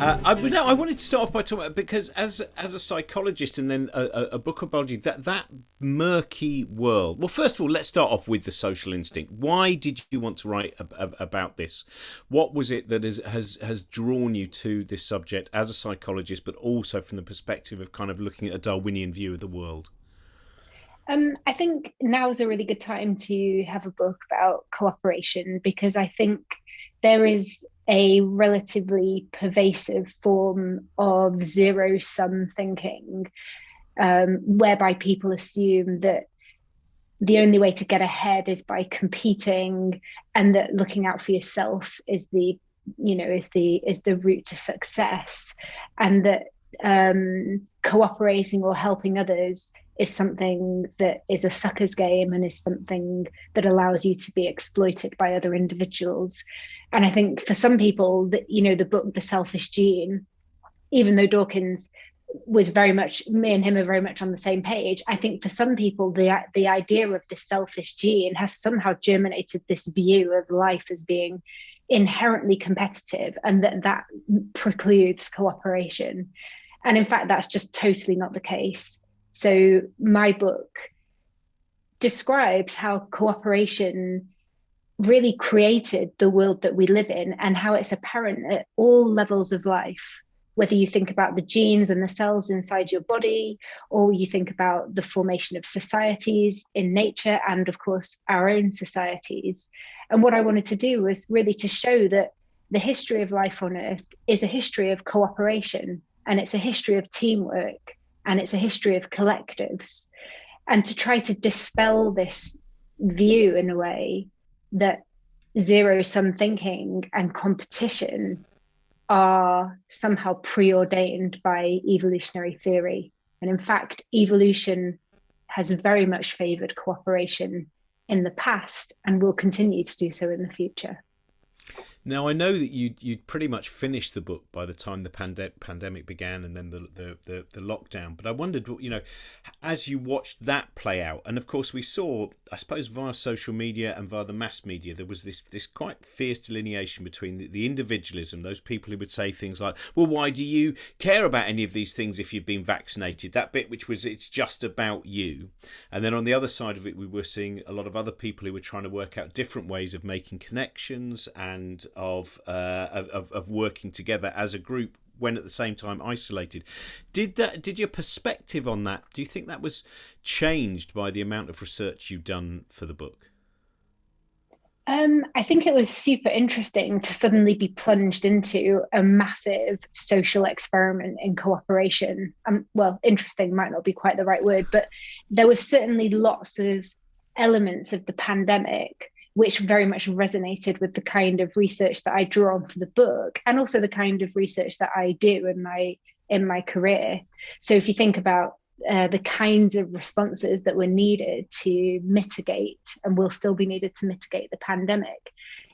I wanted to start off by talking about, because as a psychologist and then a book of biology, that murky world. Well, first of all, let's start off with the social instinct. Why did you want to write about this? What was it that has drawn you to this subject as a psychologist, but also from the perspective of kind of looking at a Darwinian view of the world? I think now is a really good time to have a book about cooperation because I think there is a relatively pervasive form of zero sum thinking, whereby people assume that the only way to get ahead is by competing, and that looking out for yourself is the route to success, and that cooperating or helping others is something that is a sucker's game and is something that allows you to be exploited by other individuals. And I think for some people, that the book The Selfish Gene, even though Dawkins was very much, me and him are very much on the same page, I think for some people the idea of the selfish gene has somehow germinated this view of life as being inherently competitive, and that precludes cooperation. And in fact, that's just totally not the case. So my book describes how cooperation really created the world that we live in, and how it's apparent at all levels of life, whether you think about the genes and the cells inside your body, or you think about the formation of societies in nature, and of course, our own societies. And what I wanted to do was really to show that the history of life on Earth is a history of cooperation, and it's a history of teamwork, and it's a history of collectives. And to try to dispel this view in a way that zero-sum thinking and competition are somehow preordained by evolutionary theory. And in fact, evolution has very much favored cooperation in the past and will continue to do so in the future. Now, I know that you'd pretty much finished the book by the time the pandemic began, and then the lockdown. But I wondered, as you watched that play out, and of course we saw, I suppose, via social media and via the mass media, there was this quite fierce delineation between the individualism, those people who would say things like, well, why do you care about any of these things if you've been vaccinated? That bit which was, it's just about you. And then on the other side of it, we were seeing a lot of other people who were trying to work out different ways of making connections and of working together as a group when at the same time isolated. Did your perspective on that, do you think that was changed by the amount of research you've done for the book? I think it was super interesting to suddenly be plunged into a massive social experiment in cooperation. Well, interesting might not be quite the right word, but there was certainly lots of elements of the pandemic which very much resonated with the kind of research that I draw on for the book, and also the kind of research that I do in my career. So if you think about the kinds of responses that were needed to mitigate, and will still be needed to mitigate, the pandemic,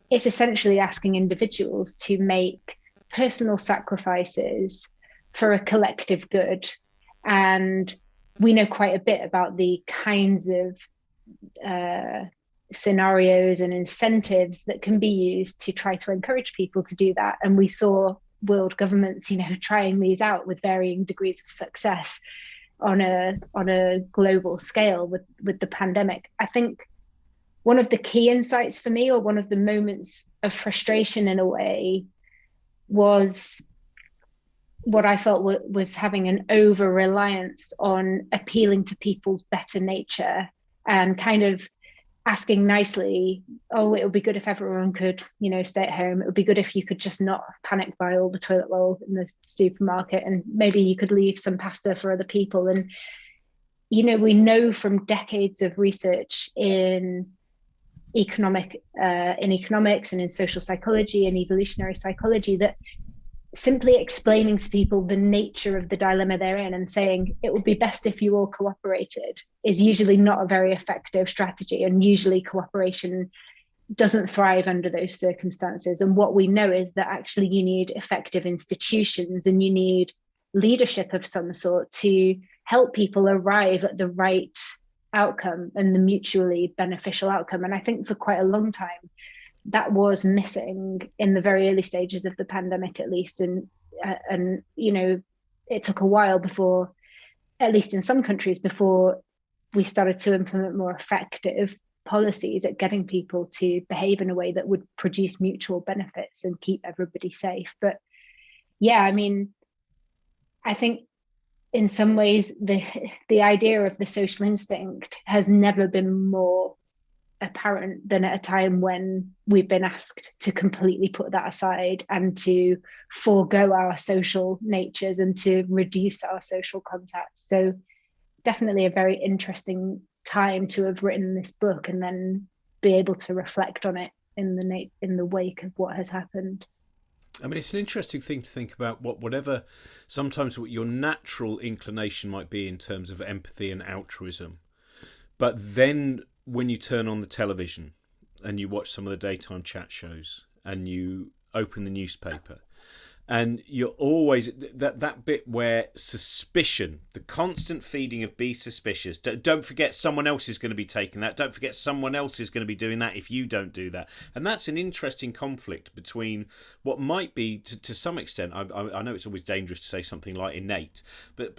it's essentially asking individuals to make personal sacrifices for a collective good. And we know quite a bit about the kinds of scenarios and incentives that can be used to try to encourage people to do that. And we saw world governments, trying these out with varying degrees of success on a global scale with the pandemic. I think one of the key insights for me, or one of the moments of frustration in a way, was what I felt was having an over reliance on appealing to people's better nature, and kind of asking nicely, oh, it would be good if everyone could, stay at home. It would be good if you could just not panic buy all the toilet roll in the supermarket, and maybe you could leave some pasta for other people. And, we know from decades of research in economics and in social psychology and evolutionary psychology that simply explaining to people the nature of the dilemma they're in and saying it would be best if you all cooperated is usually not a very effective strategy. And usually cooperation doesn't thrive under those circumstances. And what we know is that actually you need effective institutions, and you need leadership of some sort to help people arrive at the right outcome and the mutually beneficial outcome. And I think for quite a long time, that was missing in the very early stages of the pandemic, at least. And and it took a while before, at least in some countries, before we started to implement more effective policies at getting people to behave in a way that would produce mutual benefits and keep everybody safe. But yeah, I mean, I think in some ways the idea of the social instinct has never been more apparent than at a time when we've been asked to completely put that aside and to forego our social natures and to reduce our social contacts. So definitely a very interesting time to have written this book and then be able to reflect on it in the wake of what has happened. I mean, it's an interesting thing to think about whatever sometimes what your natural inclination might be in terms of empathy and altruism. But then when you turn on the television and you watch some of the daytime chat shows and you open the newspaper, and you're always that bit where suspicion, the constant feeding of be suspicious. Don't forget someone else is going to be taking that. Don't forget someone else is going to be doing that if you don't do that. And that's an interesting conflict between what might be, to some extent, I know it's always dangerous to say something like innate, but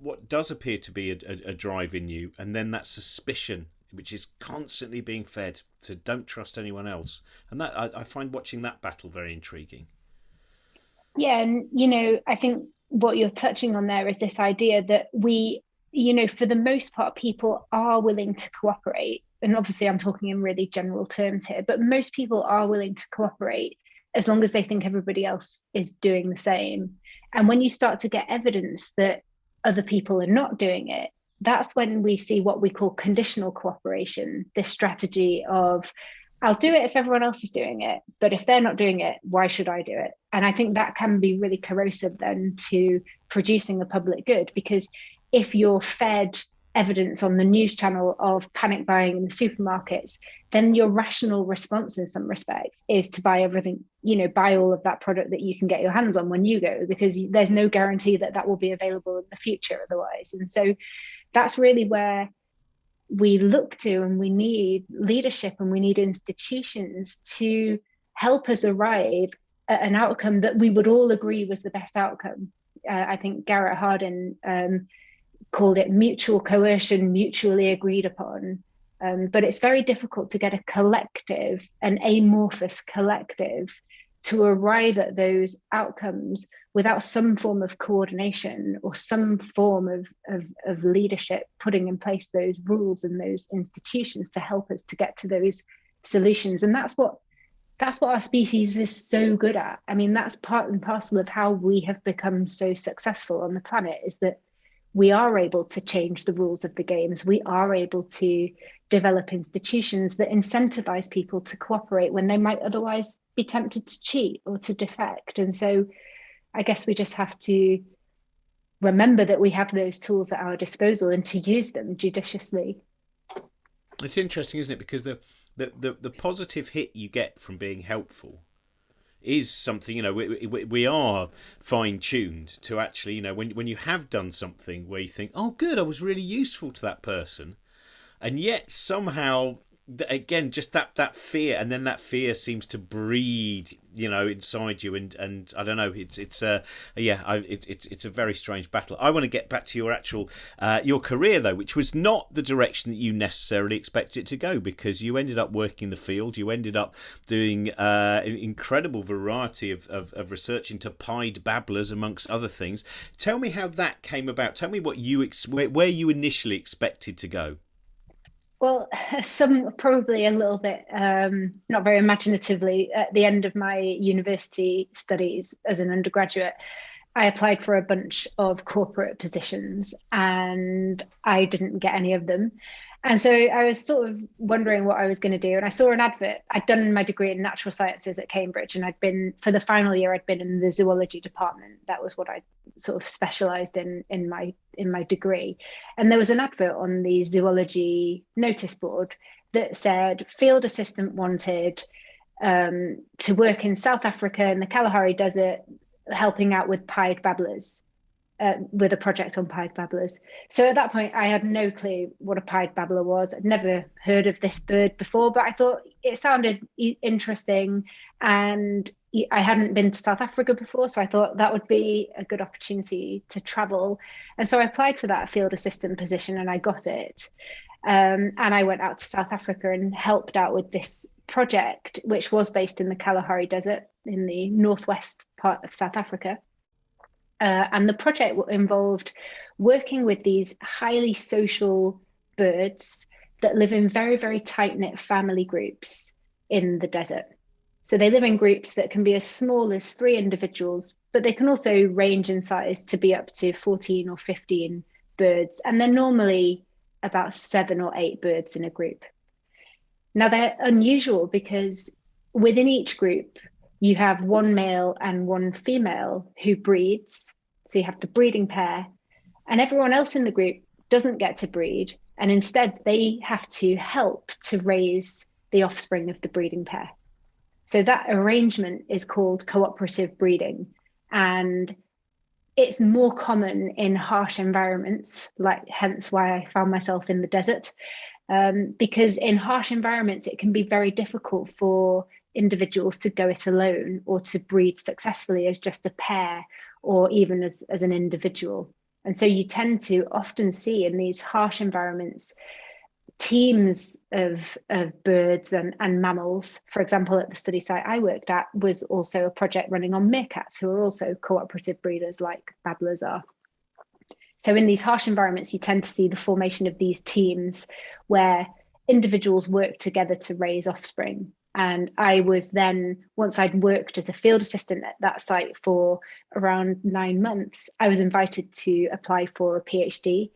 what does appear to be a drive in you, and then that suspicion which is constantly being fed to don't trust anyone else. And that I find watching that battle very intriguing. Yeah, and I think what you're touching on there is this idea that we, for the most part, people are willing to cooperate. And obviously, I'm talking in really general terms here, but most people are willing to cooperate as long as they think everybody else is doing the same. And when you start to get evidence that other people are not doing it, that's when we see what we call conditional cooperation, this strategy of, I'll do it if everyone else is doing it, but if they're not doing it, why should I do it? And I think that can be really corrosive then to producing a public good, because if you're fed evidence on the news channel of panic buying in the supermarkets, then your rational response in some respects is to buy everything, buy all of that product that you can get your hands on when you go, because there's no guarantee that that will be available in the future otherwise. And so that's really where we look to, and we need leadership and we need institutions to help us arrive at an outcome that we would all agree was the best outcome. I think Garrett Hardin called it mutual coercion, mutually agreed upon. But it's very difficult to get a collective, an amorphous collective, to arrive at those outcomes without some form of coordination or some form of leadership putting in place those rules and those institutions to help us to get to those solutions. And that's what our species is so good at. I mean, that's part and parcel of how we have become so successful on the planet, is that we are able to change the rules of the games. We are able to develop institutions that incentivize people to cooperate when they might otherwise be tempted to cheat or to defect. And so I guess we just have to remember that we have those tools at our disposal and to use them judiciously. It's interesting, isn't it? Because the positive hit you get from being helpful is something, we are fine-tuned to actually, when you have done something where you think, oh good, I was really useful to that person, and yet somehow again just that fear, and then that fear seems to breed inside you, and I don't know, it's a very strange battle. I want to get back to your actual your career though, which was not the direction that you necessarily expected it to go, because you ended up working in the field. You ended up doing an incredible variety of research into pied babblers amongst other things. Tell me how that came about. Tell me what where you initially expected to go. Well, probably a little bit, not very imaginatively, at the end of my university studies as an undergraduate, I applied for a bunch of corporate positions and I didn't get any of them. And so I was sort of wondering what I was going to do. And I saw an advert. I'd done my degree in natural sciences at Cambridge, and for the final year, I'd been in the zoology department. That was what I sort of specialized in my degree. And there was an advert on the zoology notice board that said field assistant wanted, to work in South Africa in the Kalahari Desert, helping out with pied babblers. With a project on pied babblers. So at that point, I had no clue what a pied babbler was. I'd never heard of this bird before, but I thought it sounded interesting. And I hadn't been to South Africa before, so I thought that would be a good opportunity to travel. And so I applied for that field assistant position and I got it. And I went out to South Africa and helped out with this project, which was based in the Kalahari Desert in the northwest part of South Africa. And the project involved working with these highly social birds that live in very, very tight-knit family groups in the desert. So they live in groups that can be as small as 3 individuals, but they can also range in size to be up to 14 or 15 birds. And they're normally about 7 or 8 birds in a group. Now, they're unusual because within each group, you have one male and one female who breeds. So you have the breeding pair, and everyone else in the group doesn't get to breed. And instead, they have to help to raise the offspring of the breeding pair. So that arrangement is called cooperative breeding. And it's more common in harsh environments, like hence why I found myself in the desert. Because in harsh environments, it can be very difficult for individuals to go it alone or to breed successfully as just a pair or even as an individual. And so you tend to often see in these harsh environments teams of birds and mammals. For example, at the study site I worked at was also a project running on meerkats, who are also cooperative breeders like babblers are. So in these harsh environments, you tend to see the formation of these teams where individuals work together to raise offspring. And I was then, once I'd worked as a field assistant at that site for around 9 months, I was invited to apply for a PhD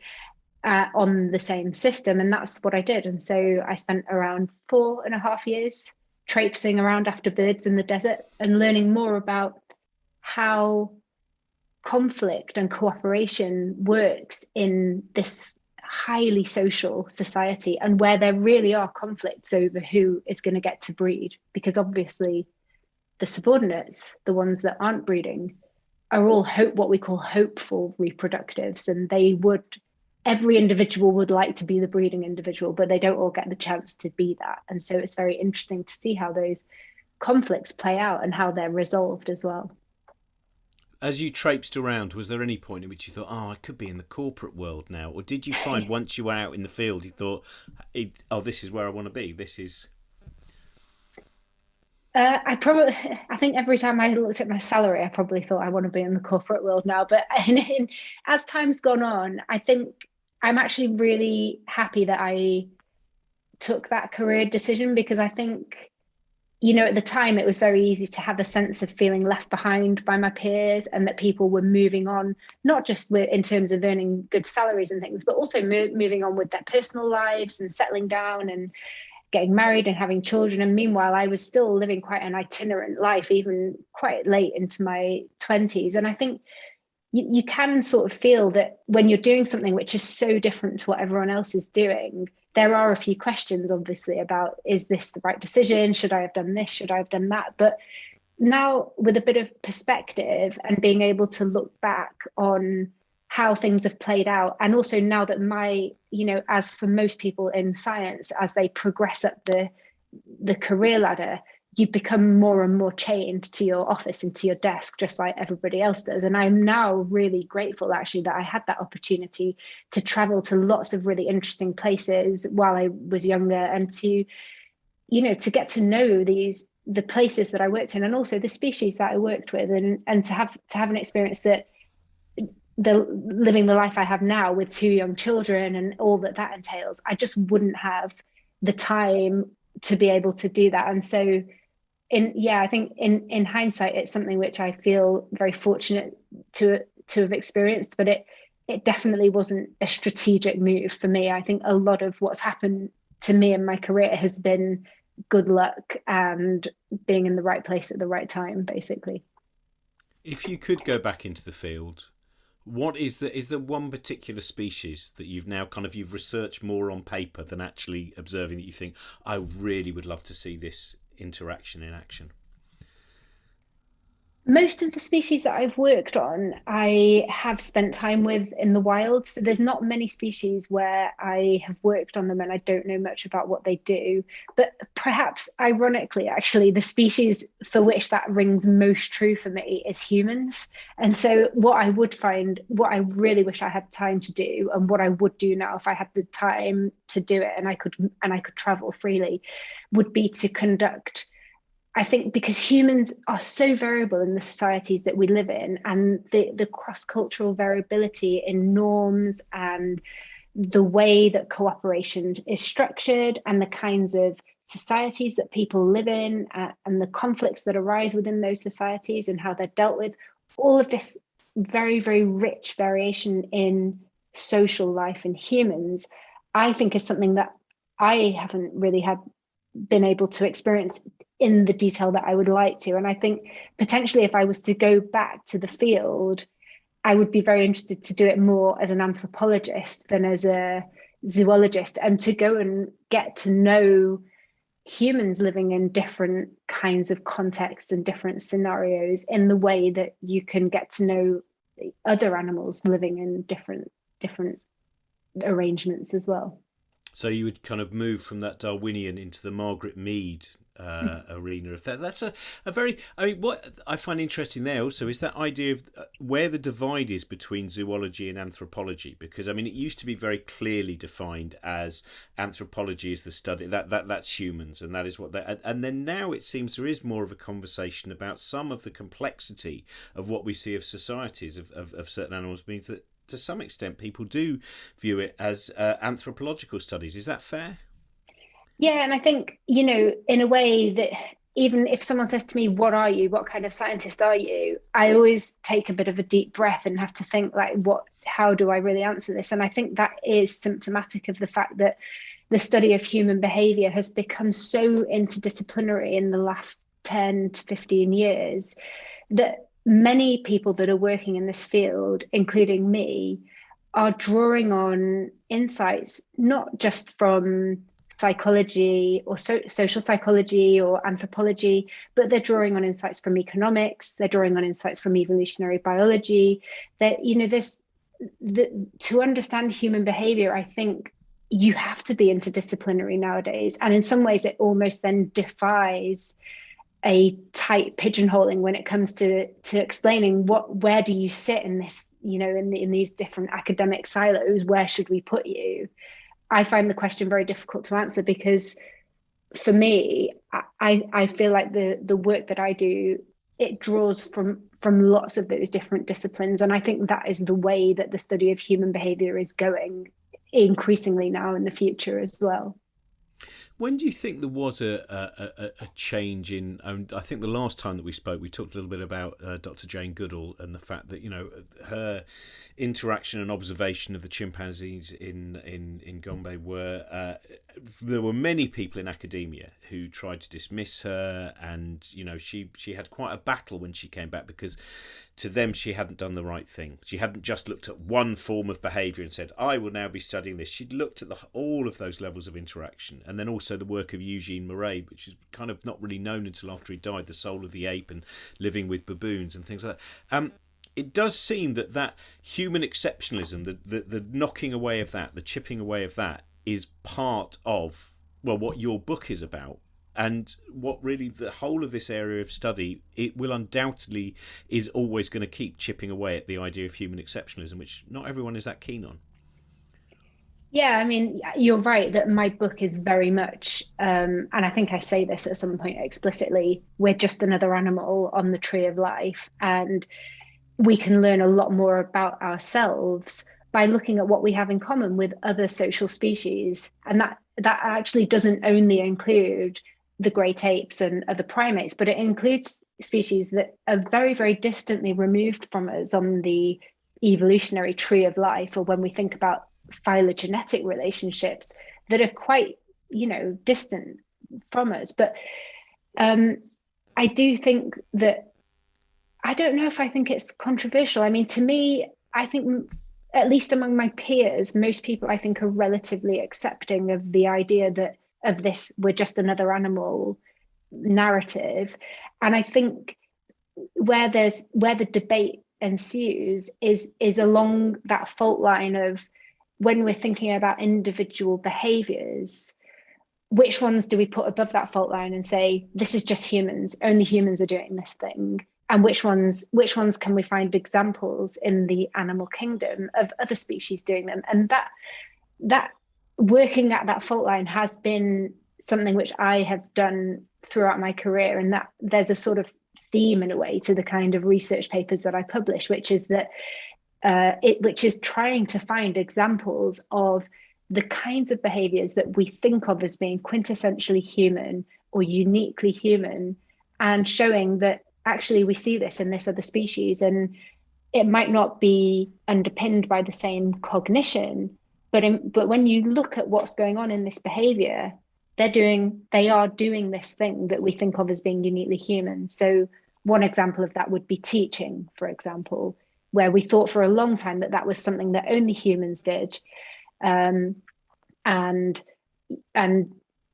on the same system. And that's what I did. And so I spent around 4.5 years traipsing around after birds in the desert and learning more about how conflict and cooperation works in this highly social society, and where there really are conflicts over who is going to get to breed, because obviously the subordinates, the ones that aren't breeding, are all what we call hopeful reproductives, and every individual would like to be the breeding individual, but they don't all get the chance to be that. And so it's very interesting to see how those conflicts play out and how they're resolved as well. As you traipsed around, was there any point in which you thought, oh, I could be in the corporate world now? Or did you find once you were out in the field, you thought, oh, this is where I want to be? This is... I think every time I looked at my salary, I probably thought I want to be in the corporate world now. But as time's gone on, I think I'm actually really happy that I took that career decision, because I think, at the time it was very easy to have a sense of feeling left behind by my peers, and that people were moving on, not just in terms of earning good salaries and things, but also moving on with their personal lives and settling down and getting married and having children. And meanwhile, I was still living quite an itinerant life, even quite late into my 20s. And I think you can sort of feel that when you're doing something which is so different to what everyone else is doing, there are a few questions, obviously, about, is this the right decision? Should I have done this? Should I have done that? But now, with a bit of perspective and being able to look back on how things have played out, and also now that as for most people in science, as they progress up the career ladder, you become more and more chained to your office and to your desk, just like everybody else does. And I'm now really grateful, actually, that I had that opportunity to travel to lots of really interesting places while I was younger, and to get to know the places that I worked in, and also the species that I worked with, and to have an experience that living the life I have now with 2 young children and all that entails, I just wouldn't have the time to be able to do that. And so I think in hindsight, it's something which I feel very fortunate to have experienced, but it definitely wasn't a strategic move for me. I think a lot of what's happened to me in my career has been good luck and being in the right place at the right time, basically. If you could go back into the field, what is there one particular species that you've researched more on paper than actually observing, that you think, I really would love to see this interaction in action? Most of the species that I've worked on, I have spent time with in the wild. So there's not many species where I have worked on them and I don't know much about what they do. But perhaps ironically, actually, the species for which that rings most true for me is humans. And so what I would find, what I really wish I had time to do, and what I would do now if I had the time to do it and I could travel freely, would be to conduct, I think, because humans are so variable in the societies that we live in, and the cross-cultural variability in norms and the way that cooperation is structured and the kinds of societies that people live in, and the conflicts that arise within those societies and how they're dealt with, all of this very, very rich variation in social life in humans, I think is something that I haven't really had been able to experience in the detail that I would like to. And I think potentially if I was to go back to the field, I would be very interested to do it more as an anthropologist than as a zoologist, and to go and get to know humans living in different kinds of contexts and different scenarios in the way that you can get to know other animals living in different arrangements as well. So you would kind of move from that Darwinian into the Margaret Mead arena. If that's a very, I mean, what I find interesting there also is that idea of where the divide is between zoology and anthropology. Because I mean, it used to be very clearly defined as anthropology is the study that's humans, and that is what they. And then now it seems there is more of a conversation about some of the complexity of what we see of societies of certain animals. Means that to some extent people do view it as anthropological studies. Is that fair? Yeah, and I think, you know, in a way that even if someone says to me, "What are you? What kind of scientist are you?" I always take a bit of a deep breath and have to think, like, how do I really answer this? And I think that is symptomatic of the fact that the study of human behavior has become so interdisciplinary in the last 10 to 15 years that many people that are working in this field, including me, are drawing on insights not just from psychology or social psychology or anthropology, but they're drawing on insights from economics, they're drawing on insights from evolutionary biology. That, you know, to understand human behavior, I think you have to be interdisciplinary nowadays. And in some ways, it almost then defies a tight pigeonholing when it comes to explaining where do you sit in this, you know, in these different academic silos, where should we put you? I find the question very difficult to answer, because for me, I feel like the work that I do, it draws from lots of those different disciplines, and I think that is the way that the study of human behavior is going increasingly now in the future as well. When do you think there was a change in? I think the last time that we spoke, we talked a little bit about Dr. Jane Goodall and the fact that, you know, her interaction and observation of the chimpanzees in Gombe were there were many people in academia who tried to dismiss her, and you know she had quite a battle when she came back, because to them she hadn't done the right thing. She hadn't just looked at one form of behaviour and said, I will now be studying this. She'd looked at all of those levels of interaction, and then also the work of Eugene Murray, which is kind of not really known until after he died, The Soul of the Ape and Living with Baboons and things like that. It does seem that human exceptionalism, the knocking away of that, the chipping away of that, is part of, well, what your book is about, and what really the whole of this area of study, it will undoubtedly is always going to keep chipping away at the idea of human exceptionalism, which not everyone is that keen on. Yeah, I mean, you're right that my book is very much, and I think I say this at some point explicitly, we're just another animal on the tree of life. And we can learn a lot more about ourselves by looking at what we have in common with other social species. And that actually doesn't only include the great apes and other primates, but it includes species that are very, very distantly removed from us on the evolutionary tree of life, or when we think about phylogenetic relationships that are quite, you know, distant from us. But um, I do think that, I don't know if I think it's controversial. I mean, to me, I think, at least among my peers, most people I think are relatively accepting of the idea that of this, we're just another animal narrative. And I think where the debate ensues is along that fault line of, when we're thinking about individual behaviors, which ones do we put above that fault line and say, this is just humans, only humans are doing this thing? And which ones can we find examples in the animal kingdom of other species doing them? And that working at that fault line has been something which I have done throughout my career, and that there's a sort of theme in a way to the kind of research papers that I publish, which is that which is trying to find examples of the kinds of behaviors that we think of as being quintessentially human or uniquely human, and showing that actually we see this in this other species, and it might not be underpinned by the same cognition, but when you look at what's going on in this behavior, they are doing this thing that we think of as being uniquely human. So one example of that would be teaching, for example, where we thought for a long time that that was something that only humans did. And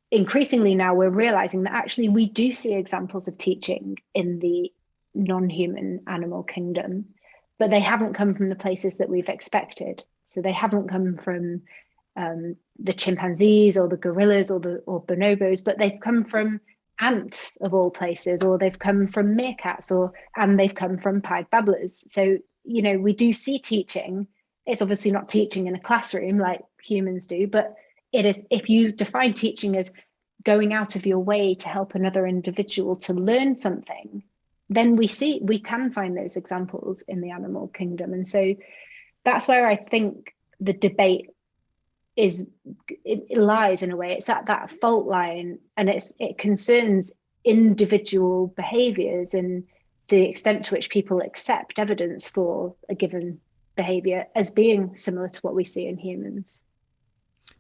increasingly now we're realizing that actually we do see examples of teaching in the non-human animal kingdom, but they haven't come from the places that we've expected. So they haven't come from the chimpanzees or the gorillas or bonobos, but they've come from ants of all places, or they've come from meerkats, and they've come from pied babblers. So, you know, we do see teaching. It's obviously not teaching in a classroom like humans do, but it is, if you define teaching as going out of your way to help another individual to learn something, then we can find those examples in the animal kingdom. And so that's where I think the debate it lies in a way. It's at that fault line, and it concerns individual behaviors and the extent to which people accept evidence for a given behavior as being similar to what we see in humans.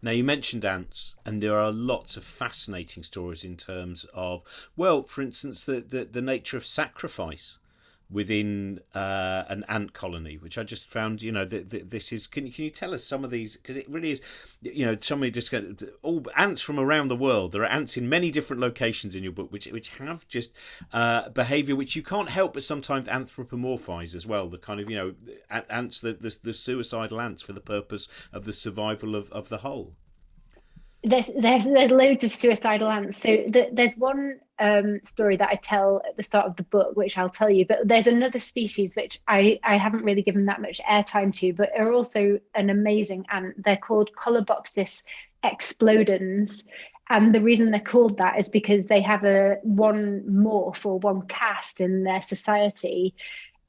Now, you mentioned ants, and there are lots of fascinating stories in terms of, well, for instance, the nature of sacrifice within an ant colony, which I just found, you know, this is. Can you tell us some of these? Because it really is, you know, somebody just all ants from around the world. There are ants in many different locations in your book, which have just behaviour which you can't help but sometimes anthropomorphise as well. The kind of, you know, ants, the suicidal ants for the purpose of the survival of the whole. There's loads of suicidal ants. So there's one story that I tell at the start of the book, which I'll tell you, but there's another species which I haven't really given that much airtime to, but are also an amazing ant. They're called Colobopsis explodens. And the reason they're called that is because they have one morph or one caste in their society.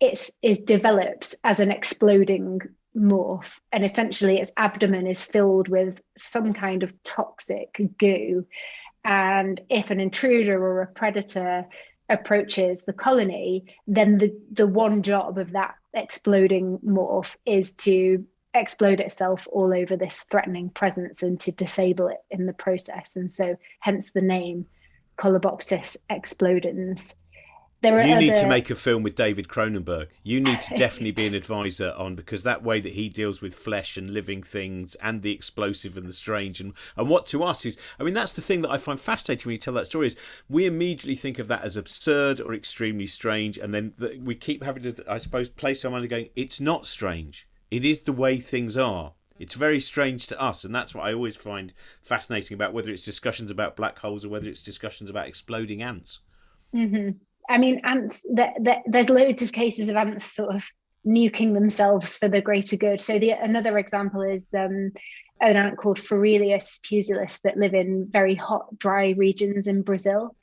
It develops as an exploding morph, and essentially its abdomen is filled with some kind of toxic goo, and if an intruder or a predator approaches the colony, then the one job of that exploding morph is to explode itself all over this threatening presence and to disable it in the process. And so hence the name Colobopsis explodens. You need to make a film with David Cronenberg. You need to definitely be an advisor on, because that way that he deals with flesh and living things and the explosive and the strange and what to us is, I mean, that's the thing that I find fascinating when you tell that story is we immediately think of that as absurd or extremely strange, and then we keep having to, I suppose, place our mind going, it's not strange. It is the way things are. It's very strange to us, and that's what I always find fascinating about whether it's discussions about black holes or whether it's discussions about exploding ants. Mm-hmm. I mean, ants, there's loads of cases of ants sort of nuking themselves for the greater good. So another example is an ant called Pharelius pusillus that live in very hot, dry regions in Brazil.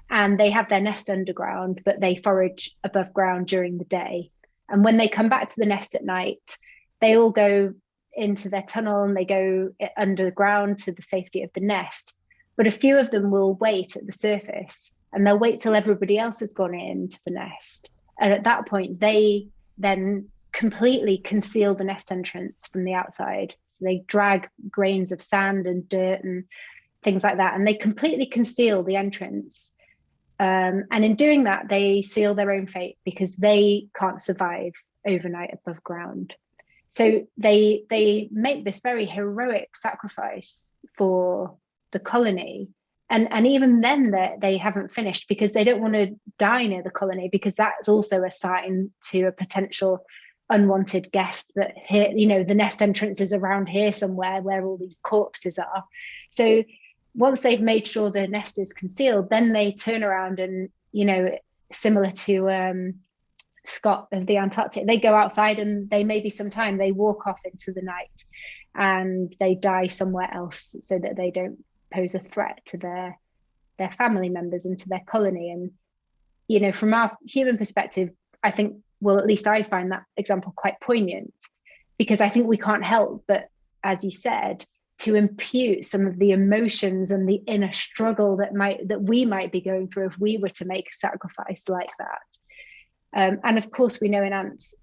And they have their nest underground, but they forage above ground during the day. And when they come back to the nest at night, they all go into their tunnel and they go underground to the safety of the nest. But a few of them will wait at the surface, and they'll wait till everybody else has gone into the nest. And at that point, they then completely conceal the nest entrance from the outside. So they drag grains of sand and dirt and things like that, and they completely conceal the entrance. And in doing that, they seal their own fate because they can't survive overnight above ground. So they make this very heroic sacrifice for the colony, And even then they haven't finished, because they don't want to die near the colony, because that's also a sign to a potential unwanted guest that here, the nest entrance is around here somewhere where all these corpses are. So once they've made sure the nest is concealed, then they turn around and, similar to Scott of the Antarctic, they go outside and they maybe sometime they walk off into the night and they die somewhere else so that they don't pose a threat to their family members and to their colony. And from our human perspective, I think, well, at least I find that example quite poignant, because I think we can't help but, as you said, to impute some of the emotions and the inner struggle that we might be going through if we were to make a sacrifice like that. And of course, we know in ants,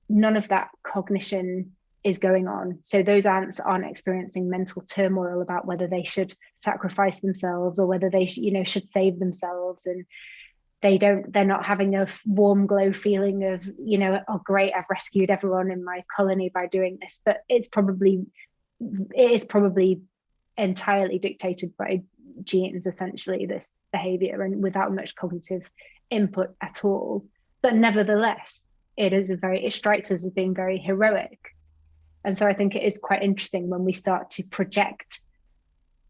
none of that cognition is going on. So those ants aren't experiencing mental turmoil about whether they should sacrifice themselves or whether they should save themselves. And they're not having a warm glow feeling of, oh great, I've rescued everyone in my colony by doing this. But it is probably entirely dictated by genes, essentially, this behavior, and without much cognitive input at all. But nevertheless, it strikes us as being very heroic. And so I think it is quite interesting when we start to project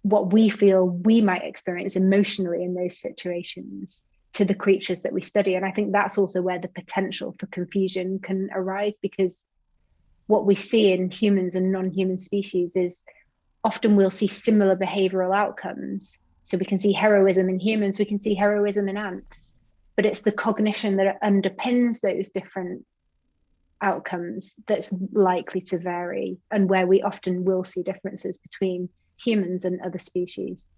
what we feel we might experience emotionally in those situations to the creatures that we study. And I think that's also where the potential for confusion can arise, because what we see in humans and non-human species is often we'll see similar behavioral outcomes. So we can see heroism in humans, we can see heroism in ants, but it's the cognition that underpins those different outcomes that's likely to vary, and where we often will see differences between humans and other species.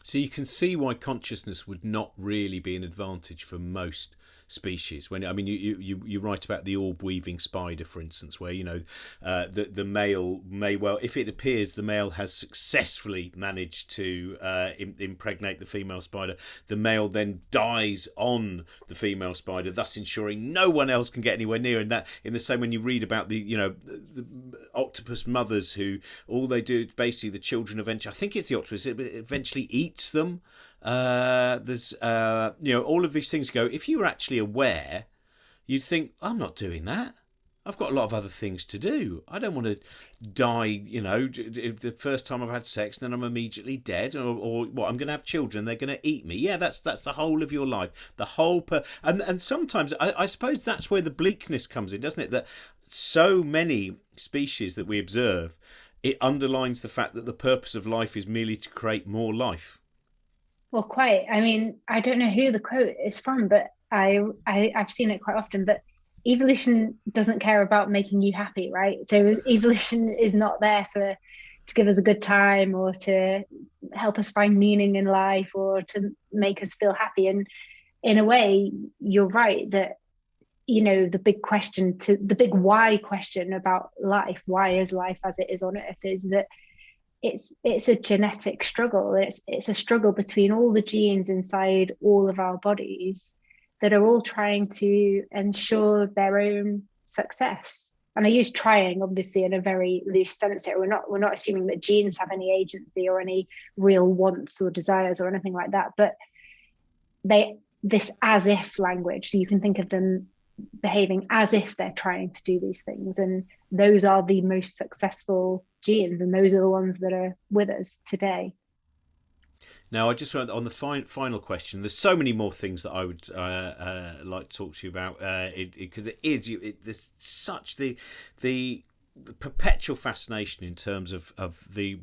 So you can see why consciousness would not really be an advantage for most species. When you write about the orb weaving spider, for instance, where the male may well, if it appears the male has successfully managed to impregnate the female spider, the male then dies on the female spider, thus ensuring no one else can get anywhere near. And that, in the same, when you read about the octopus mothers who all they do, basically the children eventually, I think it's the octopus, it eventually eats them. There's all of these things go, if you were actually aware, you'd think, I'm not doing that, I've got a lot of other things to do, I don't want to die the first time I've had sex, then I'm immediately dead, or what, I'm going to have children, they're going to eat me. Yeah, that's the whole of your life, the whole and sometimes I suppose that's where the bleakness comes in, doesn't it, that so many species that we observe, it underlines the fact that the purpose of life is merely to create more life. Well, quite. I mean, I don't know who the quote is from, but I've seen it quite often. But evolution doesn't care about making you happy, right? So evolution is not there to give us a good time, or to help us find meaning in life, or to make us feel happy. And in a way, you're right that the big why question about life, why is life as it is on Earth, is that it's a genetic struggle. It's a struggle between all the genes inside all of our bodies that are all trying to ensure their own success. And I use trying, obviously, in a very loose sense here. We're not assuming that genes have any agency or any real wants or desires or anything like that. But this as if language, so you can think of them behaving as if they're trying to do these things, and those are the most successful genes, and those are the ones that are with us today. Now, I just want, on the final question, there's so many more things that I would like to talk to you about, because there's such the perpetual fascination in terms of the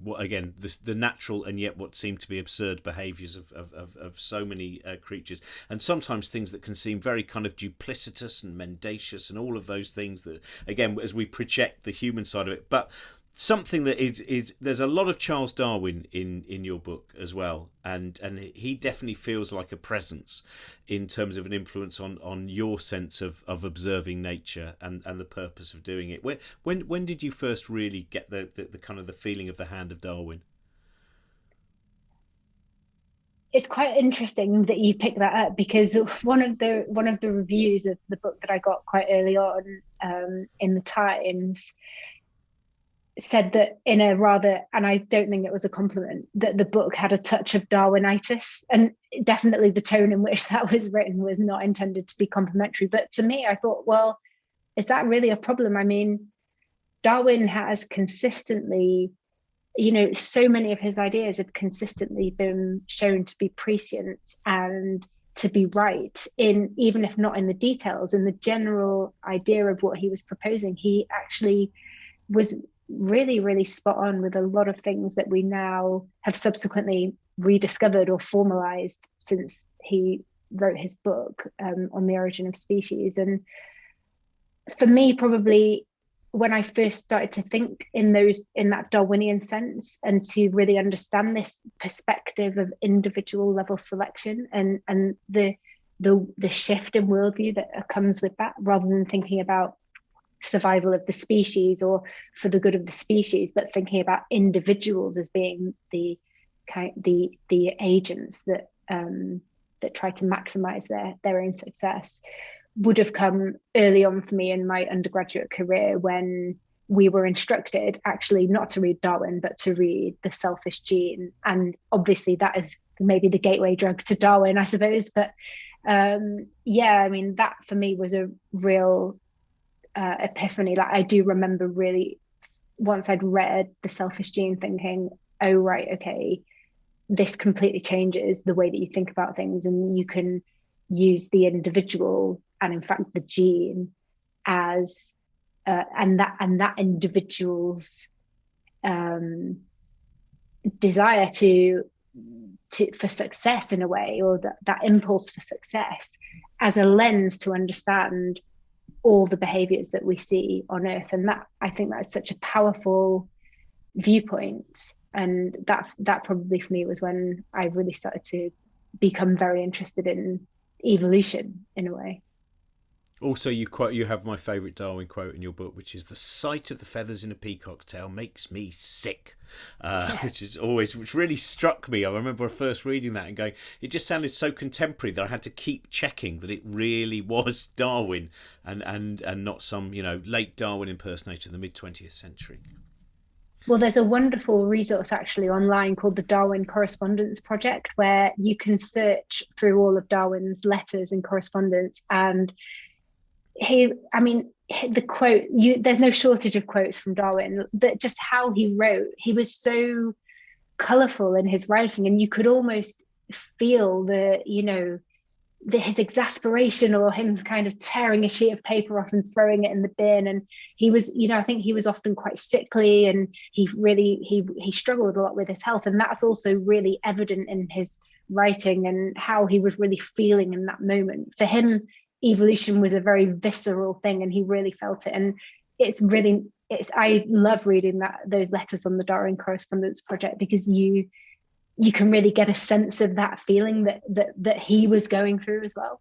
natural and yet what seem to be absurd behaviours of so many creatures, and sometimes things that can seem very kind of duplicitous and mendacious, and all of those things that, again, as we project the human side of it. But something that is there's a lot of Charles Darwin in your book as well, and he definitely feels like a presence in terms of an influence on your sense of observing nature and the purpose of doing it. When did you first really get the kind of the feeling of the hand of Darwin? It's quite interesting that you pick that up, because one of the reviews of the book that I got quite early on in the Times, said that in a rather, and I don't think it was a compliment, that the book had a touch of Darwinitis. And definitely the tone in which that was written was not intended to be complimentary. But to me, I thought, well, is that really a problem? I mean, Darwin has consistently, so many of his ideas have consistently been shown to be prescient and to be right, in even if not in the details, in the general idea of what he was proposing. He actually was really, really spot on with a lot of things that we now have subsequently rediscovered or formalized since he wrote his book on the origin of species. And for me, probably when I first started to think in that Darwinian sense, and to really understand this perspective of individual level selection, and the shift in worldview that comes with that, rather than thinking about survival of the species or for the good of the species, but thinking about individuals as being the agents that try to maximize their own success, would have come early on for me in my undergraduate career, when we were instructed actually not to read Darwin, but to read The Selfish Gene. And obviously that is maybe the gateway drug to Darwin, I suppose. But I mean, that for me was a real epiphany. Like, I do remember really, once I'd read The Selfish Gene, thinking, oh, right, okay, this completely changes the way that you think about things, and you can use the individual and in fact the gene as and that individual's desire for success in a way, or that impulse for success, as a lens to understand all the behaviors that we see on Earth. And that, I think, that's such a powerful viewpoint. And that probably for me was when I really started to become very interested in evolution in a way. Also, you have my favourite Darwin quote in your book, which is, "The sight of the feathers in a peacock's tail makes me sick," which really struck me. I remember first reading that and going, it just sounded so contemporary that I had to keep checking that it really was Darwin, and not some late Darwin impersonator in the mid-20th century. Well, there's a wonderful resource actually online called the Darwin Correspondence Project, where you can search through all of Darwin's letters and correspondence. And the quote, there's no shortage of quotes from Darwin, that just how he wrote, he was so colorful in his writing, and you could almost feel his exasperation, or him kind of tearing a sheet of paper off and throwing it in the bin. And he was, I think he was often quite sickly, and he struggled a lot with his health. And that's also really evident in his writing and how he was really feeling in that moment. For him, evolution was a very visceral thing, and he really felt it. And I love reading those letters on the Darwin Correspondence Project, because you can really get a sense of that feeling that he was going through as well.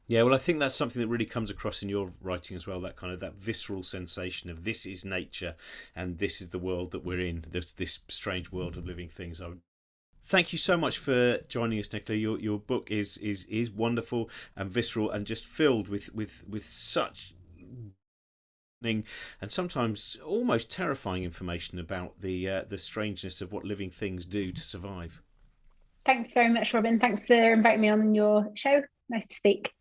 Yeah, well, I think that's something that really comes across in your writing as well, that kind of that visceral sensation of this is nature and this is the world that we're in, this strange world of living things. Thank you so much for joining us, Nichola. Your book is wonderful and visceral, and just filled with such and sometimes almost terrifying information about the strangeness of what living things do to survive. Thanks very much, Robin. Thanks for inviting me on your show. Nice to speak.